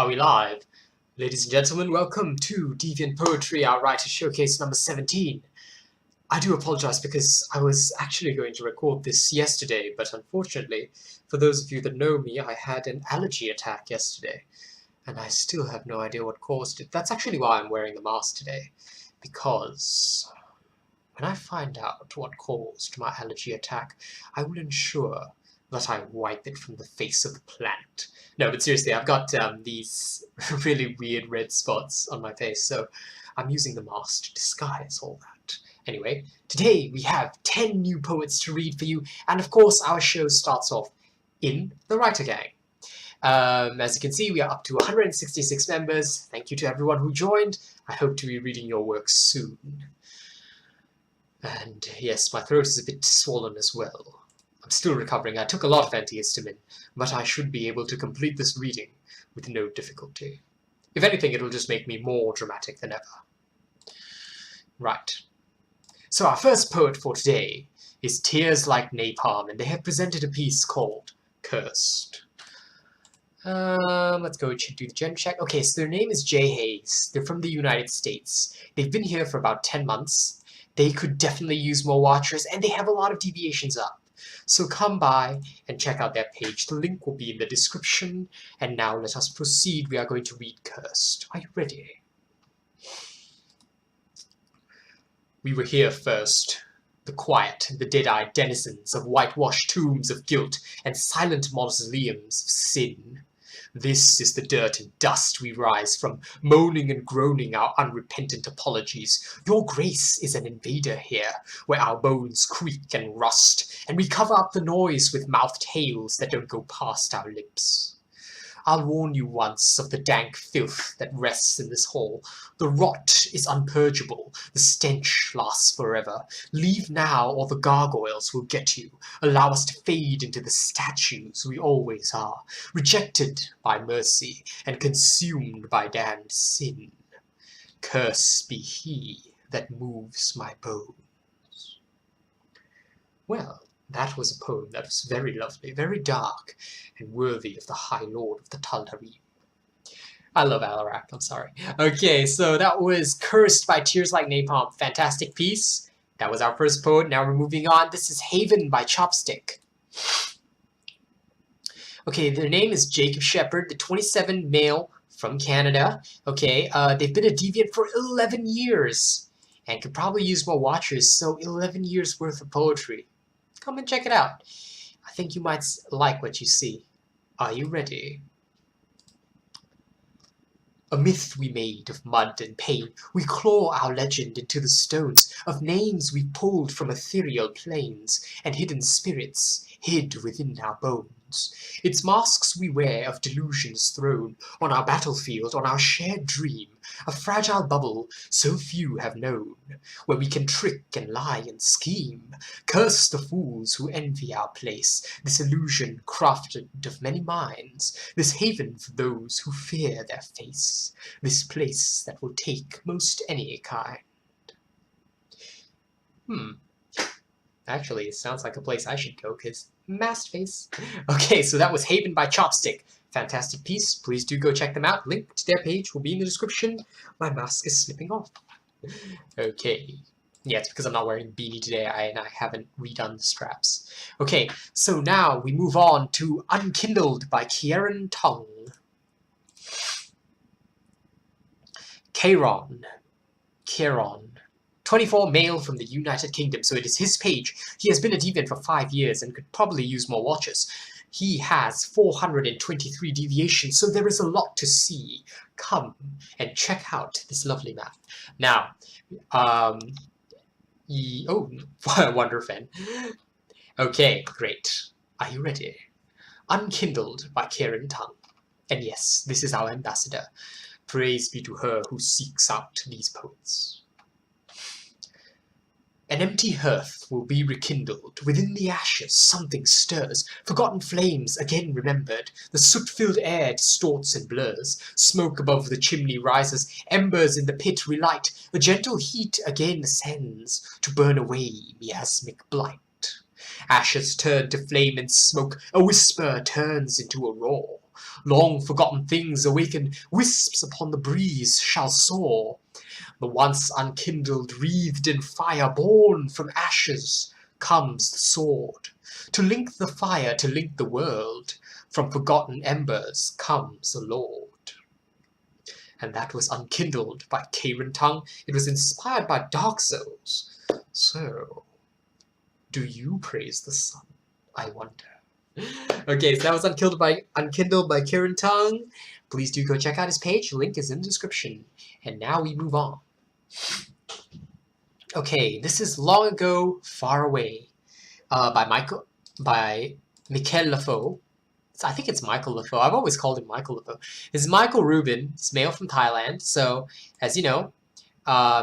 Are we live? Ladies and gentlemen, welcome to Deviant Poetry, our Writers Showcase number 17. I do apologize because I was actually going to record this yesterday, but unfortunately, for those of you that know me, I had an allergy attack yesterday, and I still have no idea what caused it. That's actually why I'm wearing the mask today, because when I find out what caused my allergy attack, I will ensure that I wipe it from the face of the planet. No, but seriously, I've got these really weird red spots on my face, so I'm using the mask to disguise all that. Anyway, today we have 10 new poets to read for you, and of course our show starts off in the Writer Gang. As you can see, we are up to 166 members. Thank you to everyone who joined. I hope to be reading your work soon. And yes, my throat is a bit swollen as well. I'm still recovering. I took a lot of antihistamine, but I should be able to complete this reading with no difficulty. If anything, it'll just make me more dramatic than ever. Right. So our first poet for today is Tears Like Napalm, and they have presented a piece called Cursed. Let's go do the gen check. Okay, so their name is Jay Hayes. They're from the United States. They've been here for about 10 months. They could definitely use more watchers, and they have a lot of deviations up. So come by and check out their page. The link will be in the description. And now let us proceed. We are going to read Cursed. Are you ready? We were here first, the quiet, the dead-eyed denizens of whitewashed tombs of guilt and silent mausoleums of sin. This is the dirt and dust we rise from, moaning and groaning our unrepentant apologies. Your grace is an invader here, where our bones creak and rust, and we cover up the noise with mouthed hails that don't go past our lips. I'll warn you once of the dank filth that rests in this hall. The rot is unpurgeable, the stench lasts forever. Leave now, or the gargoyles will get you. Allow us to fade into the statues we always are, rejected by mercy and consumed by damned sin. Cursed be he that moves my bones. Well, that was a poem that was very lovely, very dark, and worthy of the High Lord of the Tal'Darim. I love Alarak, I'm sorry. Okay, so that was Cursed by Tears Like Napalm. Fantastic piece. That was our first poet. Now we're moving on. This is Haven by Chopstick. Okay, their name is Jacob Shepard, the 27 male from Canada. Okay, they've been a deviant for 11 years and could probably use more watchers, so 11 years worth of poetry. Come and check it out. I think you might like what you see. Are you ready? A myth we made of mud and pain, we claw our legend into the stones of names we pulled from ethereal plains and hidden spirits hid within our bones. It's masks we wear of delusions thrown on our battlefield, on our shared dream, a fragile bubble so few have known, where we can trick and lie and scheme. Curse the fools who envy our place, this illusion crafted of many minds, this haven for those who fear their face, this place that will take most any kind. Actually, it sounds like a place I should go, because masked face. Okay, so that was Haven by Chopstick. Fantastic piece. Please do go check them out. Link to their page will be in the description. My mask is slipping off. Okay. Yeah, it's because I'm not wearing a beanie today and I haven't redone the straps. Okay, so now we move on to Unkindled by Kieran Tong. Kieran. 24 male from the United Kingdom, so it is his page. He has been a deviant for 5 years and could probably use more watchers. He has 423 deviations, so there is a lot to see. Come and check out this lovely man. Now, Wonder Fan. Okay, great. Are you ready? Unkindled by Kieran Tong. And yes, this is our ambassador. Praise be to her who seeks out these poets. An empty hearth will be rekindled. Within the ashes something stirs. Forgotten flames again remembered. The soot-filled air distorts and blurs. Smoke above the chimney rises. Embers in the pit relight. A gentle heat again ascends to burn away miasmic blight. Ashes turn to flame and smoke. A whisper turns into a roar. Long forgotten things awaken, wisps upon the breeze shall soar. The once unkindled, wreathed in fire, born from ashes, comes the sword. To link the fire, to link the world, from forgotten embers comes a lord. And that was Unkindled by Karen Tongue. It was inspired by Dark Souls. So, do you praise the sun? I wonder. Okay, so that was Unkindled by Karen Tongue. Please do go check out his page. Link is in the description. And now we move on. Okay, this is Long Ago, Far Away by Michael Lafaux. I think it's Michael Lafaux. I've always called him Michael Lafaux. This is Michael Rubin. He's male from Thailand. So, as you know,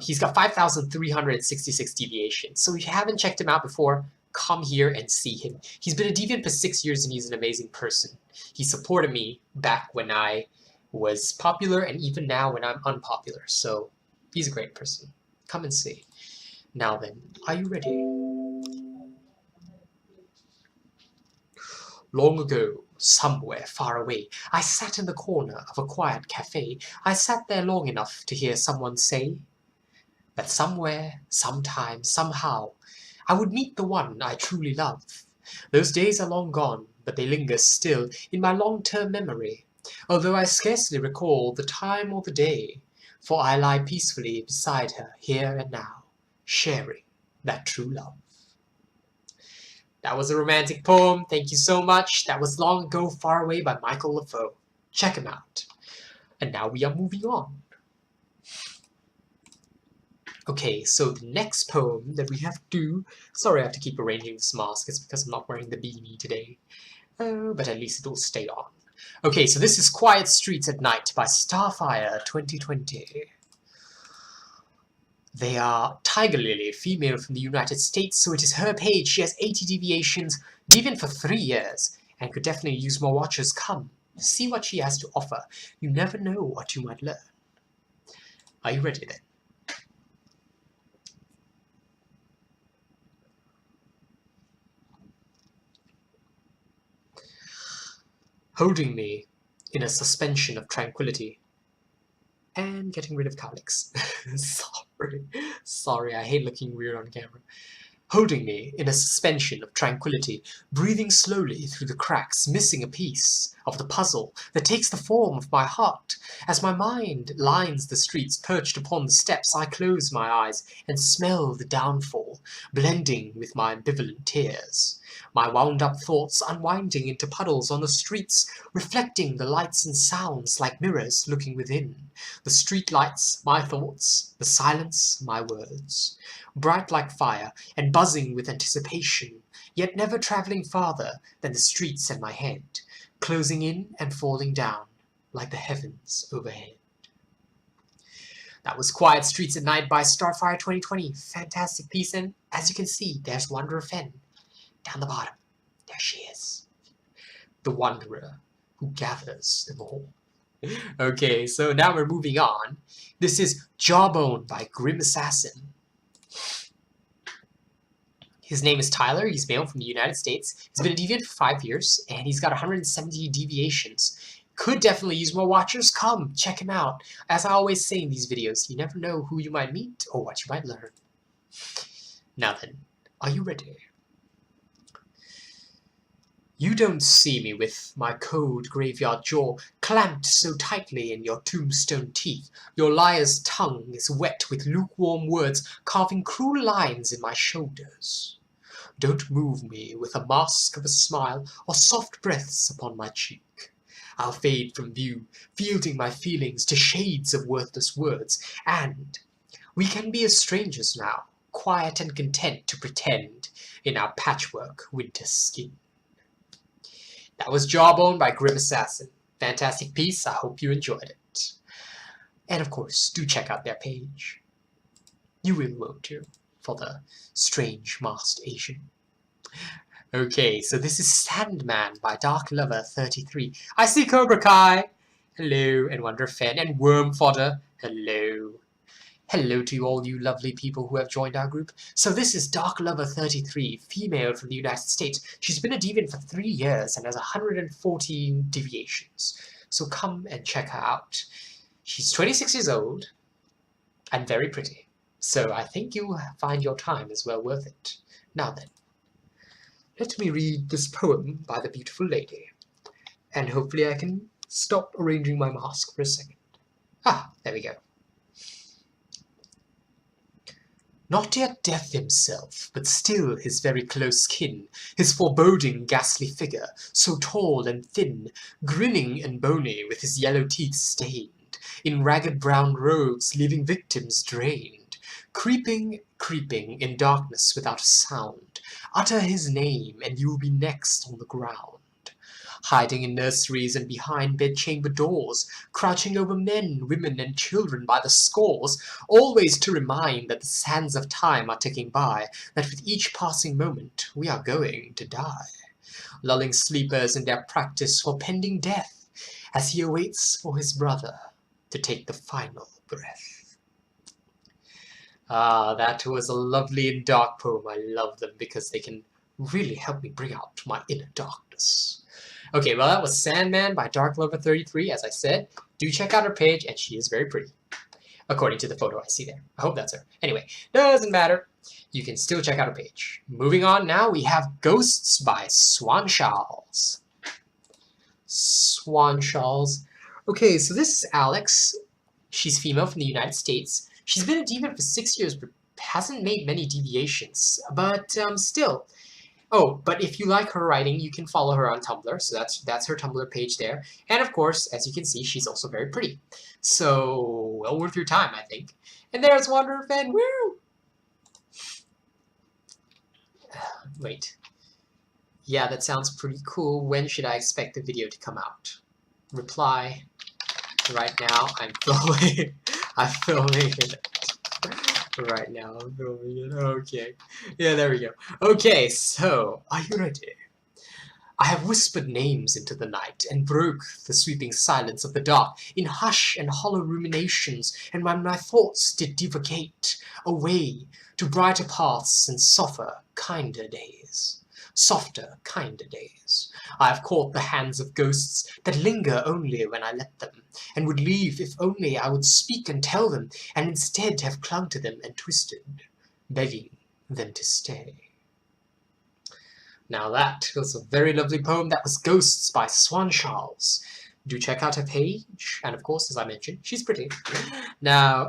he's got 5,366 deviations. So if you haven't checked him out before, come here and see him. He's been a deviant for 6 years and he's an amazing person. He supported me back when I was popular and even now when I'm unpopular. So he's a great person. Come and see. Now then, are you ready? Long ago, somewhere far away, I sat in the corner of a quiet cafe. I sat there long enough to hear someone say that somewhere, sometime, somehow, I would meet the one I truly love. Those days are long gone, but they linger still in my long-term memory, although I scarcely recall the time or the day, for I lie peacefully beside her here and now, sharing that true love. That was a romantic poem. Thank you so much. That was Long Ago, Far Away by Michael Lafaux. Check him out. And now we are moving on. Okay, so the next poem that we have to do... Sorry, I have to keep arranging this mask. It's because I'm not wearing the beanie today. But at least it will stay on. Okay, so this is Quiet Streets at Night by Starfire 2020. They are Tiger Lily, female from the United States, so it is her page. She has 80 deviations, deviant for 3 years, and could definitely use more watchers. Come, see what she has to offer. You never know what you might learn. Are you ready then? Holding me in a suspension of tranquility. And getting rid of cowlicks. Sorry, I hate looking weird on camera. Holding me in a suspension of tranquility, breathing slowly through the cracks, missing a piece of the puzzle that takes the form of my heart. As my mind lines the streets perched upon the steps, I close my eyes and smell the downfall, blending with my ambivalent tears. My wound-up thoughts unwinding into puddles on the streets, reflecting the lights and sounds like mirrors looking within. The street lights, my thoughts, the silence, my words. Bright like fire and buzzing with anticipation, yet never travelling farther than the streets and my head, closing in and falling down like the heavens overhead. That was Quiet Streets at Night by Starfire 2020. Fantastic piece, and as you can see, there's Wanderer Fen. Down the bottom, there she is. The Wanderer who gathers them all. Okay, so now we're moving on. This is Jawbone by Grim Assassin. His name is Tyler. He's male from the United States. He's been a deviant for 5 years, and he's got 170 deviations. Could definitely use more watchers. Come, check him out. As I always say in these videos, you never know who you might meet or what you might learn. Now then, are you ready? You don't see me with my cold graveyard jaw clamped so tightly in your tombstone teeth. Your liar's tongue is wet with lukewarm words, carving cruel lines in my shoulders. Don't move me with a mask of a smile or soft breaths upon my cheek. I'll fade from view, fielding my feelings to shades of worthless words, and we can be as strangers now, quiet and content to pretend in our patchwork winter skin. That was Jawbone by Grim Assassin. Fantastic piece. I hope you enjoyed it. And of course, do check out their page. You will won't you, for the strange masked Asian. Okay, so this is Sandman by Dark Lover 33. I see Cobra Kai. Hello, and Wonder Fen, and Worm Fodder. Hello. Hello to all you lovely people who have joined our group. So this is Dark Lover 33, female from the United States. She's been a deviant for 3 years and has 114 deviations. So come and check her out. She's 26 years old and very pretty. So I think you'll find your time is well worth it. Now then, let me read this poem by the beautiful lady. And hopefully I can stop arranging my mask for a second. Ah, there we go. Not yet death himself, but still his very close kin, his foreboding ghastly figure, so tall and thin, grinning and bony, with his yellow teeth stained, in ragged brown robes, leaving victims drained, creeping, creeping, in darkness without a sound, utter his name, and you'll be next on the ground. Hiding in nurseries and behind bedchamber doors, crouching over men, women, and children by the scores, always to remind that the sands of time are ticking by, that with each passing moment we are going to die. Lulling sleepers in their practice for pending death, as he awaits for his brother to take the final breath. Ah, that was a lovely and dark poem. I love them because they can really help me bring out my inner darkness. Okay, well, that was Sandman by Dark Lover 33, as I said. Do check out her page, and she is very pretty, according to the photo I see there. I hope that's her. Anyway, doesn't matter. You can still check out her page. Moving on now, we have Ghosts by Swan Charles. Swan Charles. Okay, so this is Alex. She's female from the United States. She's been a deviant for 6 years, but hasn't made many deviations. But still... Oh, but if you like her writing, you can follow her on Tumblr, so that's her Tumblr page there. And of course, as you can see, she's also very pretty. So, well worth your time, I think. And there's Wanderer Fan, woo! Wait. Yeah, that sounds pretty cool. When should I expect the video to come out? Reply. Right now, I'm filming. I'm filming it. Right now, I'm filming it. Okay. Yeah, there we go. Okay, so, are you ready? I have whispered names into the night, and broke the sweeping silence of the dark in hush and hollow ruminations, and when my thoughts did divagate away to brighter paths and softer, kinder days. Softer, kinder days. I have caught the hands of ghosts that linger only when I let them, and would leave if only I would speak and tell them, and instead have clung to them and twisted, begging them to stay. Now that was a very lovely poem. That was Ghosts by Swan Charles. Do check out her page, and of course, as I mentioned, she's pretty. Now,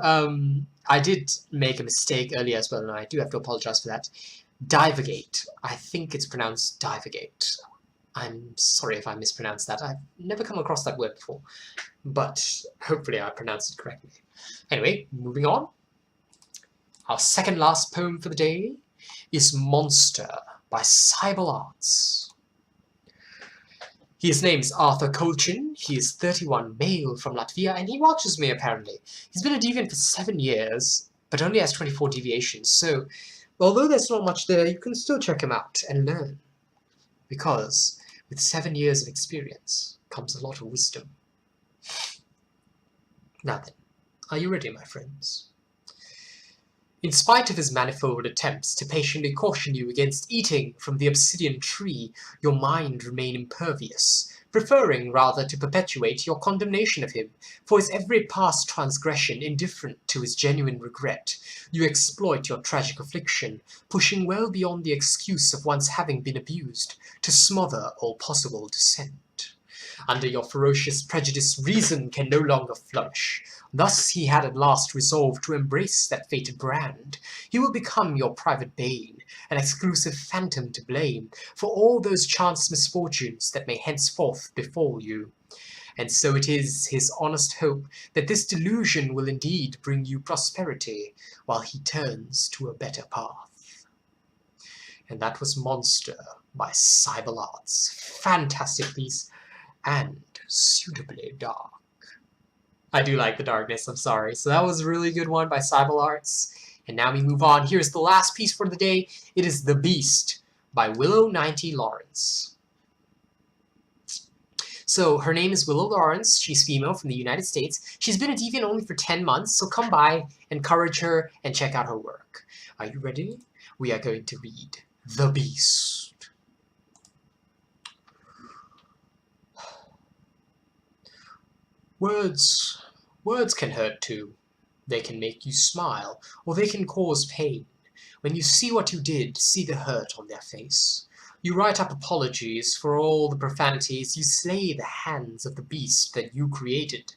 I did make a mistake earlier as well, and I do have to apologize for that. Divagate. I think it's pronounced divagate. I'm sorry if I mispronounced that. I've never come across that word before, but hopefully I pronounced it correctly. Anyway, moving on. Our second last poem for the day is Monster by Seibel Arts. His name is Arthur Colchin. He is 31, male from Latvia, and he watches me apparently. He's been a deviant for 7 years, but only has 24 deviations, so although there's not much there, you can still check him out and learn. Because with 7 years of experience comes a lot of wisdom. Now then, are you ready, my friends? In spite of his manifold attempts to patiently caution you against eating from the obsidian tree, your mind remained impervious, preferring rather to perpetuate your condemnation of him, for his every past transgression indifferent to his genuine regret. You exploit your tragic affliction, pushing well beyond the excuse of once having been abused, to smother all possible dissent. Under your ferocious prejudice, reason can no longer flourish. Thus he had at last resolved to embrace that fated brand. He will become your private bane, an exclusive phantom to blame, for all those chance misfortunes that may henceforth befall you. And so it is his honest hope that this delusion will indeed bring you prosperity, while he turns to a better path. And that was Monster by Seibel Arts. Fantastic piece, and suitably dark. I do like the darkness, I'm sorry. So that was a really good one by Seibel Arts. And now we move on. Here's the last piece for the day. It is The Beast by Willow Lawrence. So her name is Willow Lawrence. She's female from the United States. She's been a deviant only for 10 months, so come by, encourage her, and check out her work. Are you ready? We are going to read The Beast. Words can hurt too. They can make you smile, or they can cause pain. When you see what you did, see the hurt on their face. You write up apologies for all the profanities. You slay the hands of the beast that you created.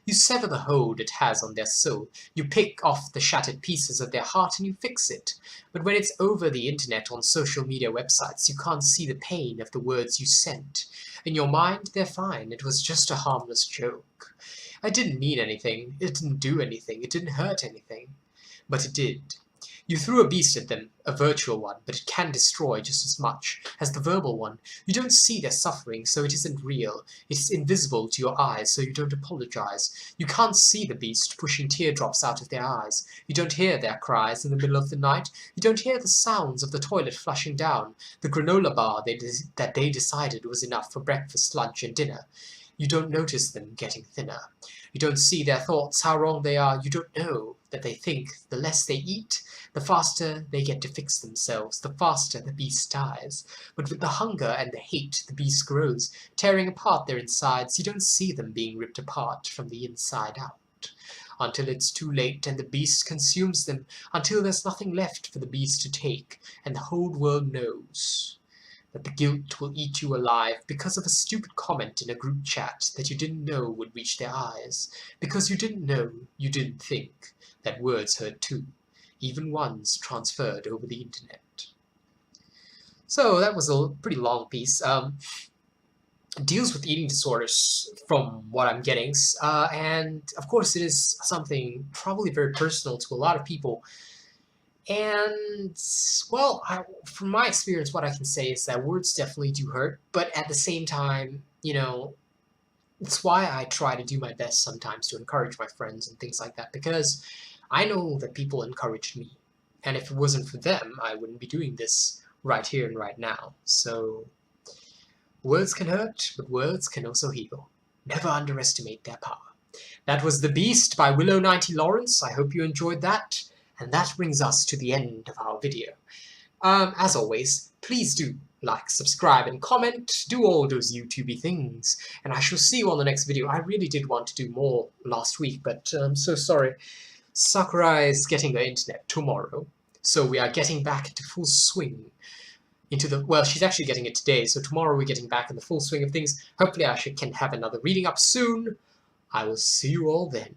You sever the hold it has on their soul. You pick off the shattered pieces of their heart and you fix it. But when it's over the internet on social media websites, you can't see the pain of the words you sent. In your mind, they're fine. It was just a harmless joke. I didn't mean anything. It didn't do anything. It didn't hurt anything. But it did. You threw a beast at them, a virtual one, but it can destroy just as much as the verbal one. You don't see their suffering, so it isn't real. It's invisible to your eyes, so you don't apologize. You can't see the beast pushing teardrops out of their eyes. You don't hear their cries in the middle of the night. You don't hear the sounds of the toilet flushing down, the granola bar that they decided was enough for breakfast, lunch, and dinner. You don't notice them getting thinner. You don't see their thoughts, how wrong they are. You don't know that they think the less they eat, the faster they get to fix themselves, the faster the beast dies. But with the hunger and the hate, the beast grows, tearing apart their insides. You don't see them being ripped apart from the inside out. Until it's too late and the beast consumes them, until there's nothing left for the beast to take, and the whole world knows that the guilt will eat you alive because of a stupid comment in a group chat that you didn't know would reach their eyes, because you didn't know, you didn't think, that words hurt too, even ones transferred over the internet. So that was a pretty long piece. It deals with eating disorders from what I'm getting, and of course it is something probably very personal to a lot of people. And, well, from my experience, what I can say is that words definitely do hurt, but at the same time, you know, it's why I try to do my best sometimes to encourage my friends and things like that, because I know that people encouraged me, and if it wasn't for them, I wouldn't be doing this right here and right now. So, words can hurt, but words can also heal. Never underestimate their power. That was The Beast by Willow Lawrence. I hope you enjoyed that. And that brings us to the end of our video. As always, please do like, subscribe, and comment. Do all those YouTubey things. And I shall see you on the next video. I really did want to do more last week, but I'm so sorry. Sakura is getting the internet tomorrow, so we are getting back into full swing. Well, she's actually getting it today, so tomorrow we're getting back in the full swing of things. Hopefully I can have another reading up soon. I will see you all then.